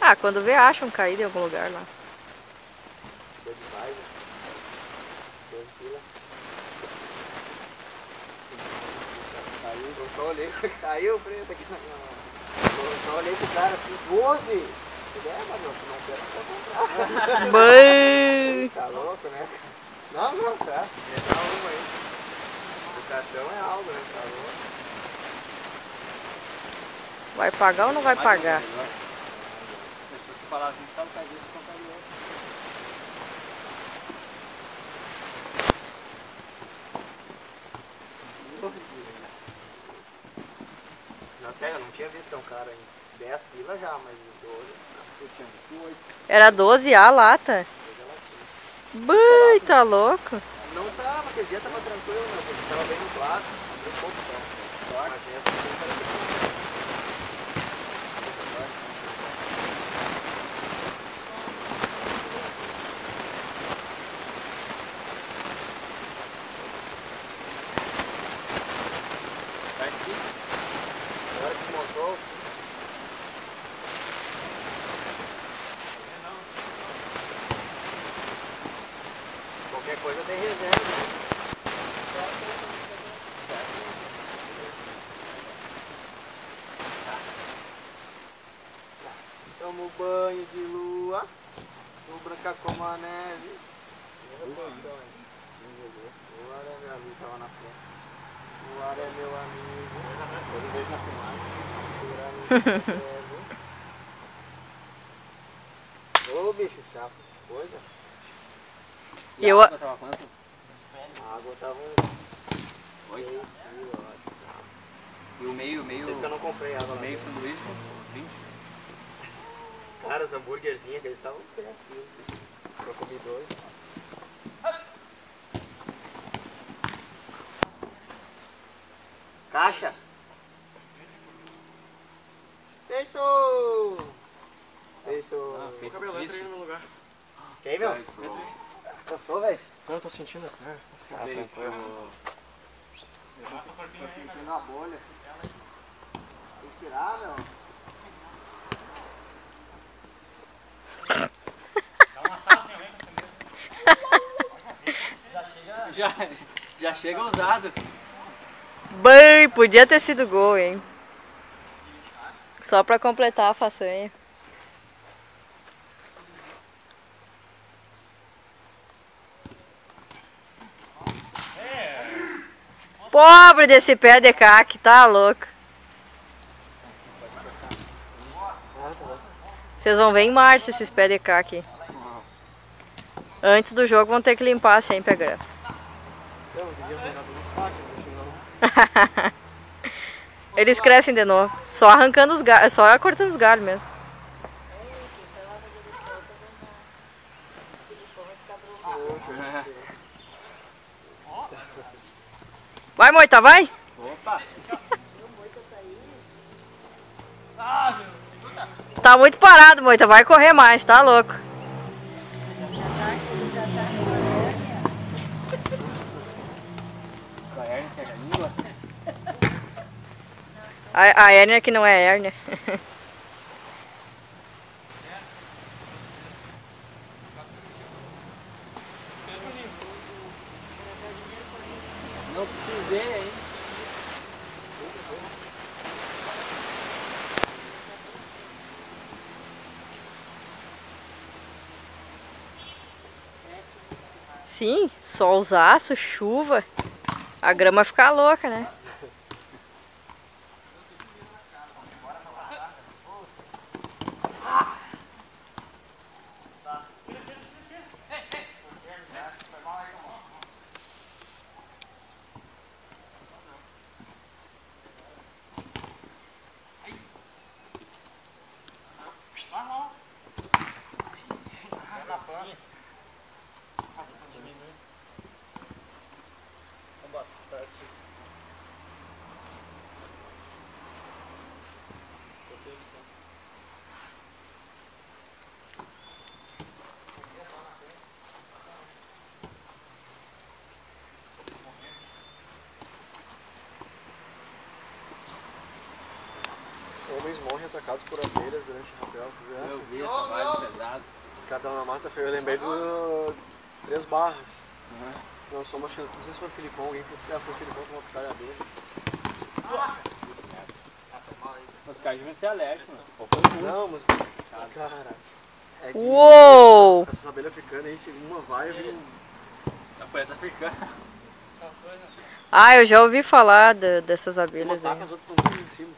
Ah, quando vê, acham caído em algum lugar lá. Deu demais, né? 12 pila. Caiu, eu só olhei, caiu o preço aqui na minha mão. Eu só olhei pro cara assim, 12! Mas não quero pra comprar. Mãe! Tá louco, né? Não, tá. Dá uma aí. Educação é algo, né? Tá louco. Vai pagar ou não vai pagar? Se você falar assim, só pra gente, só pra ele. Na sério, eu não tinha visto tão caro ainda. 10 pila já, mas 12. Eu tinha visto 8. Era 12 a lata? Bui, tá louco? Não tava, aquele dia tava tranquilo, né? Porque tava bem no plato, abriu um pouco só. Mas essa não era Tá em cima? agora que montou. Qualquer coisa tem reserva. Tomo banho de lua, tô branca como a neve. O ar é meu amigo, tava na frente. O ar é meu amigo. Eu vejo na filmagem. Ô bicho chato, coisa. E Eu- a água tava quanto? A água tava uns 8. 6 quilos, eu acho. E o meio, Sei que eu não comprei água lá meio dentro. sanduíche, 20. Cara, os hambúrguerzinhos que eles estavam 10 quilos. Eu comi 2. Caixa! Feito! Feito! Feito Cabelo, entra aí triste. no meu lugar. Quem, meu? Cansou, velho? Eu tô sentindo até. Veio Tô sentindo a bolha. Tem que tirar, meu. Já chega usado. Bui, podia ter sido gol, hein? Só pra completar a façanha. Pobre desse pé de caque, tá louco. Vocês vão ver em março esses pés de caque. Antes do jogo vão ter que limpar sempre a grama. Eu não devia ter dado nos cacos, senão. Eles crescem de novo. Só arrancando os galhos, só cortando os galhos mesmo. Vai, Moita, vai! Opa! Tá muito parado, Moita. Vai correr mais, tá louco. A hérnia pega a língua. A hérnia que não é hérnia. Não precisei, hein? Sim, solzaço, chuva. A grama fica louca, né? Homens morrem atacados por abelhas durante o rapel. Tu viu essa? Eu vi essa vibe pesada. Esse cara tava na mata feia. Eu lembrei do 3 Barras. Nós somos, acho que não sei se foi o Filipão, alguém foi o Filipão com uma picada de abelha. Os caras deviam ser alérgicos, mano. Não, mas. Cara. É que Uou! essas abelhas africanas aí, se uma vai, eu vi. Não foi essa africana. Ah, eu já ouvi falar dessas Uma abelhas aí. ataca, as outras estão tudo em cima.